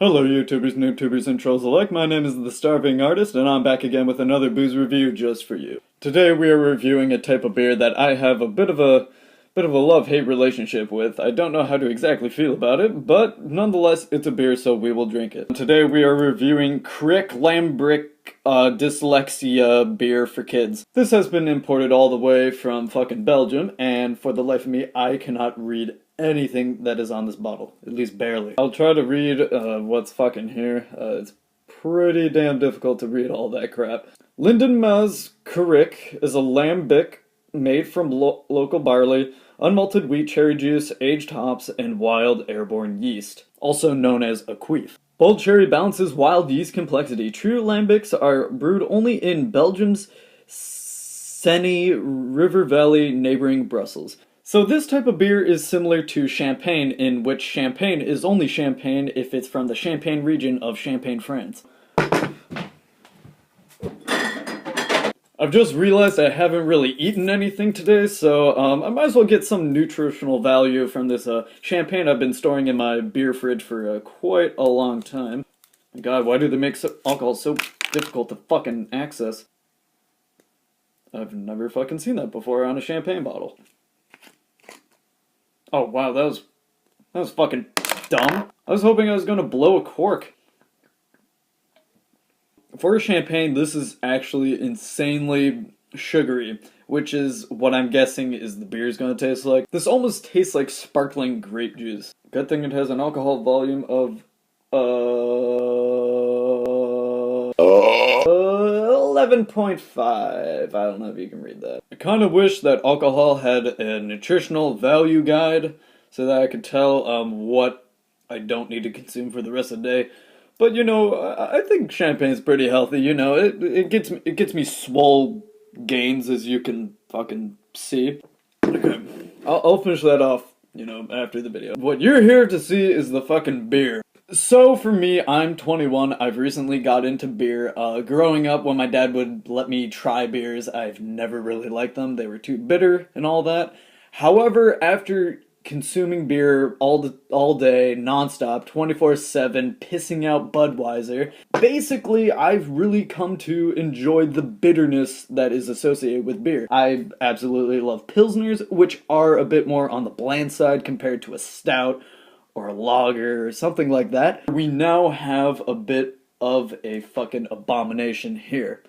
Hello YouTubers, noobtubers, and trolls alike, my name is The Starving Artist, and I'm back again with another booze review just for you. Today we are reviewing a type of beer that I have a bit of a love-hate relationship with. I don't know how to exactly feel about it, but nonetheless, it's a beer, so we will drink it. Today we are reviewing Kriek lambic dyslexia beer for kids. This has been imported all the way from fucking Belgium, and for the life of me, I cannot read anything that is on this bottle. At least barely. I'll try to read what's fucking here. It's pretty damn difficult to read all that crap. Lindemans Kriek is a lambic made from local barley, unmalted wheat, cherry juice, aged hops, and wild airborne yeast, also known as a queef. Bold cherry balances wild yeast complexity. True lambics are brewed only in Belgium's Seine River Valley neighboring Brussels. So this type of beer is similar to champagne, in which champagne is only champagne if it's from the Champagne region of Champagne, France. I've just realized I haven't really eaten anything today, so I might as well get some nutritional value from this champagne I've been storing in my beer fridge for quite a long time. God, why do they make alcohol so difficult to fucking access? I've never fucking seen that before on a champagne bottle. Oh wow, that was fucking dumb. I was hoping I was gonna blow a cork. For a champagne, this is actually insanely sugary, which is what I'm guessing is the beer's gonna taste like. This almost tastes like sparkling grape juice. Good thing it has an alcohol volume of 11.5. I don't know if you can read that. I kind of wish that alcohol had a nutritional value guide so that I could tell what I don't need to consume for the rest of the day. But you know, I think champagne's pretty healthy. You know, it gets me swole gains, as you can fucking see. Okay, I'll finish that off, you know, after the video. What you're here to see is the fucking beer. So for me, I'm 21, I've recently got into beer. Growing up, when my dad would let me try beers, I've never really liked them. They were too bitter and all that. However, after consuming beer all day, non-stop, 24/7, pissing out Budweiser, basically, I've really come to enjoy the bitterness that is associated with beer. I absolutely love Pilsners, which are a bit more on the bland side compared to a stout, or a lager, or something like that. We now have a bit of a fucking abomination here.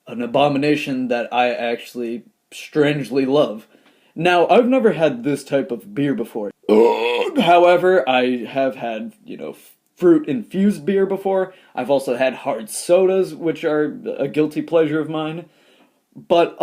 An abomination that I actually strangely love. Now, I've never had this type of beer before. However, I have had, you know, fruit-infused beer before. I've also had hard sodas, which are a guilty pleasure of mine. But,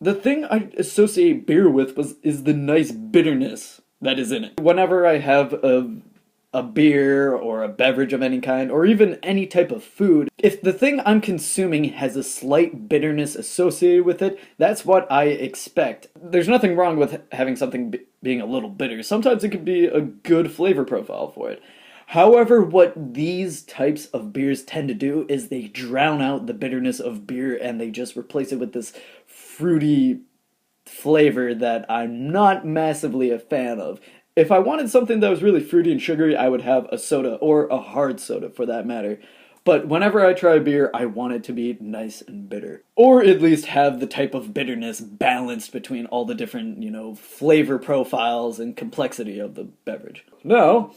the thing I associate beer with is the nice bitterness that is in it. Whenever I have a beer or a beverage of any kind, or even any type of food, if the thing I'm consuming has a slight bitterness associated with it, that's what I expect. There's nothing wrong with having something being a little bitter. Sometimes it could be a good flavor profile for it. However, what these types of beers tend to do is they drown out the bitterness of beer and they just replace it with this fruity flavor that I'm not massively a fan of. If I wanted something that was really fruity and sugary, I would have a soda, or a hard soda for that matter. But whenever I try beer, I want it to be nice and bitter. Or at least have the type of bitterness balanced between all the different, you know, flavor profiles and complexity of the beverage. Now,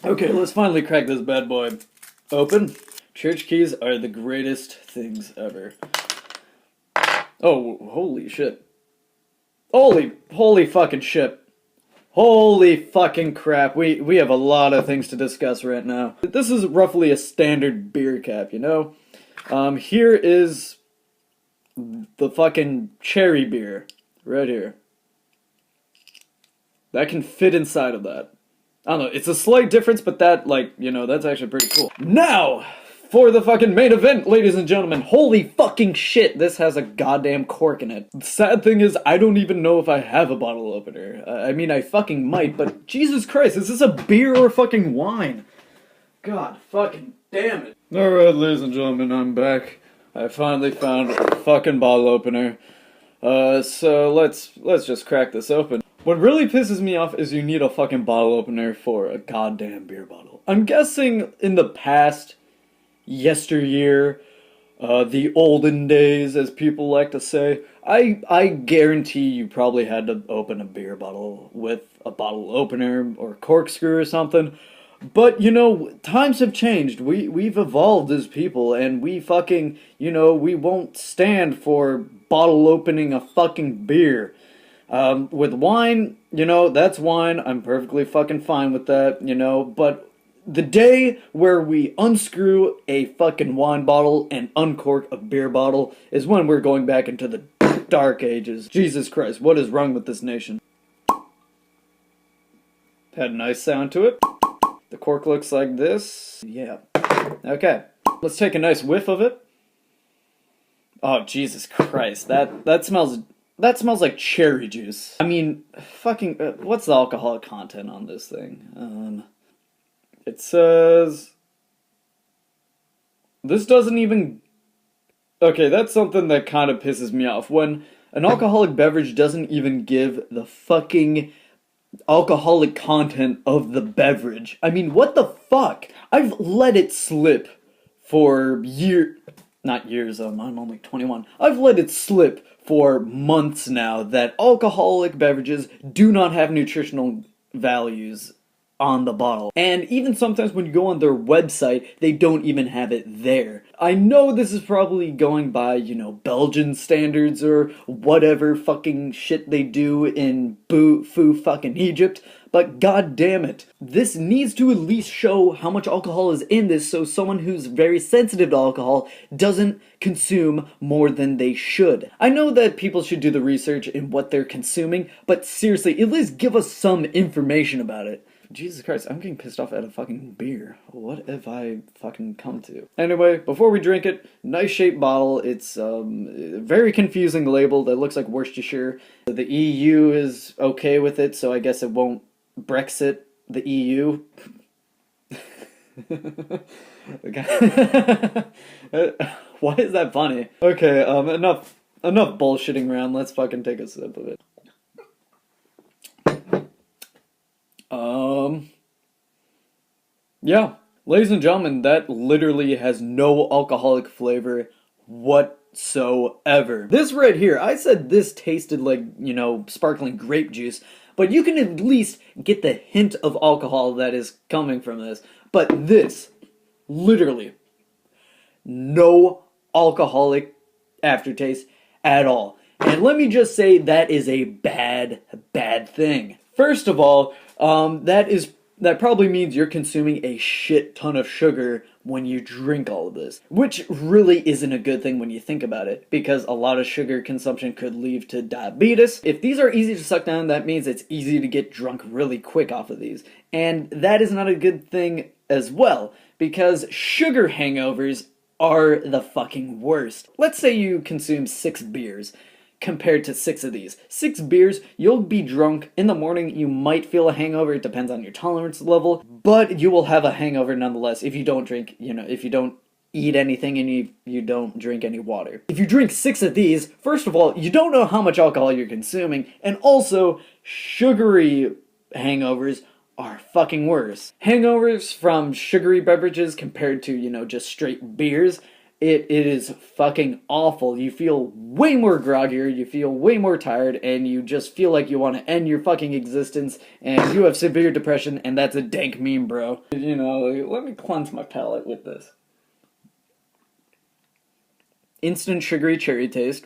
okay, let's finally crack this bad boy open. Church keys are the greatest things ever. Oh, holy shit. Holy fucking shit. Holy fucking crap. We have a lot of things to discuss right now. This is roughly a standard beer cap, you know? Here is the fucking cherry beer. Right here. That can fit inside of that. I don't know, it's a slight difference, but that, like, you know, that's actually pretty cool. Now, for the fucking main event, ladies and gentlemen. Holy fucking shit, this has a goddamn cork in it. The sad thing is, I don't even know if I have a bottle opener. I mean, I fucking might, but Jesus Christ, is this a beer or fucking wine? God fucking damn it. Alright, ladies and gentlemen, I'm back. I finally found a fucking bottle opener. So let's just crack this open. What really pisses me off is you need a fucking bottle opener for a goddamn beer bottle. I'm guessing in the past, yesteryear, the olden days, as people like to say, I guarantee you probably had to open a beer bottle with a bottle opener or corkscrew or something. But, you know, times have changed. We've evolved as people, and we fucking, you know, we won't stand for bottle opening a fucking beer. With wine, you know, that's wine. I'm perfectly fucking fine with that, you know, but the day where we unscrew a fucking wine bottle and uncork a beer bottle is when we're going back into the dark ages. Jesus Christ, what is wrong with this nation? Had a nice sound to it. The cork looks like this. Yeah. Okay. Let's take a nice whiff of it. Oh, Jesus Christ. That smells like cherry juice. I mean, fucking, what's the alcoholic content on this thing? It says, this doesn't even, okay, that's something that kind of pisses me off. When an alcoholic beverage doesn't even give the fucking alcoholic content of the beverage. I mean, what the fuck? I've let it slip for not years, I'm only 21. I've let it slip for months now that alcoholic beverages do not have nutritional values on the bottle. And even sometimes when you go on their website, they don't even have it there. I know this is probably going by, you know, Belgian standards or whatever fucking shit they do in foo fucking Egypt, but god damn it. This needs to at least show how much alcohol is in this so someone who's very sensitive to alcohol doesn't consume more than they should. I know that people should do the research in what they're consuming, but seriously, at least give us some information about it. Jesus Christ, I'm getting pissed off at a fucking beer. What have I fucking come to? Anyway, before we drink it, nice shaped bottle. It's very confusing label that looks like Worcestershire. The EU is okay with it, so I guess it won't Brexit the EU. Why is that funny? Okay, enough bullshitting around. Let's fucking take a sip of it. Yeah, ladies and gentlemen, that literally has no alcoholic flavor whatsoever. This right here, I said this tasted like, you know, sparkling grape juice, but you can at least get the hint of alcohol that is coming from this. But this, literally, no alcoholic aftertaste at all. And let me just say that is a bad thing. First of all, that probably means you're consuming a shit ton of sugar when you drink all of this, which really isn't a good thing when you think about it, because a lot of sugar consumption could lead to diabetes. If these are easy to suck down, that means it's easy to get drunk really quick off of these, and that is not a good thing as well, because sugar hangovers are the fucking worst. Let's say you consume 6 beers. Compared to 6 of these. 6 beers, you'll be drunk. In the morning, you might feel a hangover. It depends on your tolerance level. But you will have a hangover nonetheless if you don't drink, you know, if you don't eat anything and you don't drink any water. If you drink 6 of these, first of all, you don't know how much alcohol you're consuming. And also, sugary hangovers are fucking worse. Hangovers from sugary beverages compared to, you know, just straight beers, It is fucking awful. You feel way more groggier, you feel way more tired, and you just feel like you want to end your fucking existence, and you have severe depression, and that's a dank meme, bro. You know, let me cleanse my palate with this. Instant sugary cherry taste,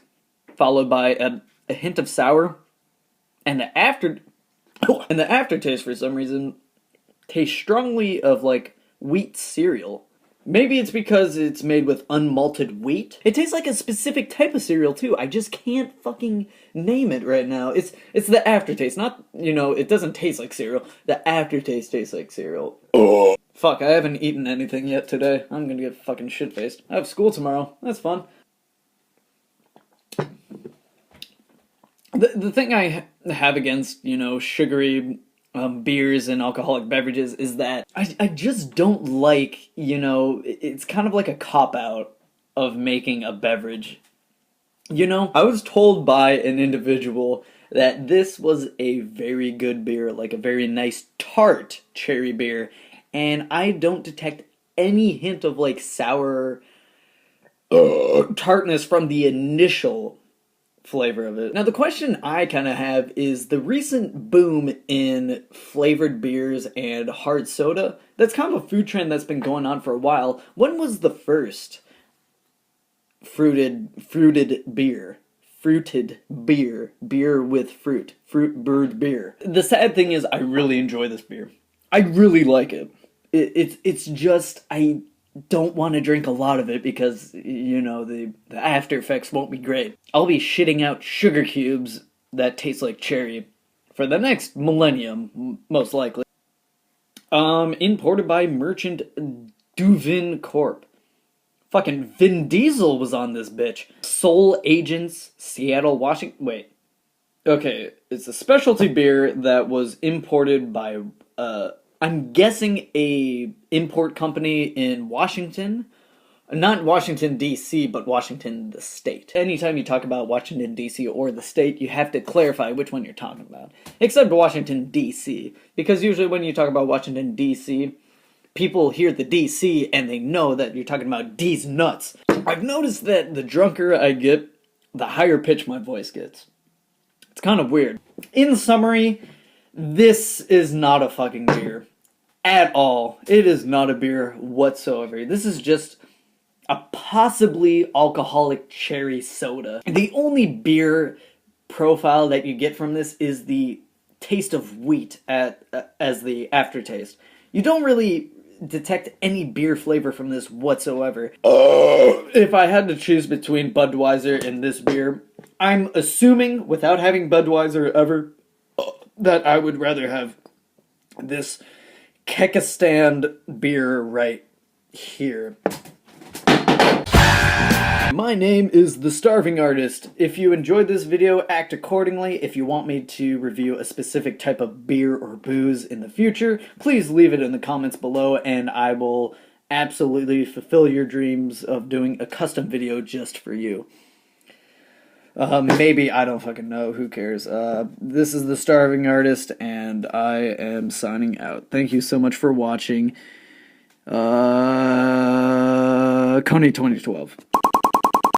followed by a hint of sour, and the aftertaste, for some reason, tastes strongly of, like, wheat cereal. Maybe it's because it's made with unmalted wheat. It tastes like a specific type of cereal too. I just can't fucking name it right now. It's the aftertaste, not, you know, it doesn't taste like cereal. The aftertaste tastes like cereal. Fuck, I haven't eaten anything yet today. I'm gonna get fucking shit-faced. I have school tomorrow. That's fun. The thing I have against, you know, sugary beers and alcoholic beverages is that I just don't like, you know, it's kind of like a cop-out of making a beverage. You know, I was told by an individual that this was a very good beer, like a very nice tart cherry beer, and I don't detect any hint of like sour tartness from the initial flavor of it. Now, the question I kind of have is the recent boom in flavored beers and hard soda. That's kind of a food trend that's been going on for a while. When was the first fruited beer? Fruited beer with fruit brewed beer. The sad thing is, I really enjoy this beer. I really like it. It's just I don't want to drink a lot of it because, you know, the after effects won't be great. I'll be shitting out sugar cubes that taste like cherry for the next millennium, most likely. Imported by Merchant Duvin Corp. Fucking Vin Diesel was on this bitch. Soul Agents, Seattle, Washington. Wait. Okay, it's a specialty beer that was imported by, I'm guessing a import company in Washington. Not Washington, D.C., but Washington, the state. Anytime you talk about Washington, D.C. or the state, you have to clarify which one you're talking about. Except Washington, D.C., because usually when you talk about Washington, D.C., people hear the DC and they know that you're talking about D's nuts. I've noticed that the drunker I get, the higher pitch my voice gets. It's kind of weird. In summary, this is not a fucking beer. At all. It is not a beer whatsoever. This is just a possibly alcoholic cherry soda. The only beer profile that you get from this is the taste of wheat as the aftertaste. You don't really detect any beer flavor from this whatsoever. If I had to choose between Budweiser and this beer, I'm assuming, without having Budweiser ever, that I would rather have this Kekistan beer right here. My name is The Starving Artist. If you enjoyed this video, act accordingly. If you want me to review a specific type of beer or booze in the future, please leave it in the comments below and I will absolutely fulfill your dreams of doing a custom video just for you. Maybe, I don't fucking know, who cares. This is The Starving Artist and I am signing out. Thank you so much for watching. Coney 2012.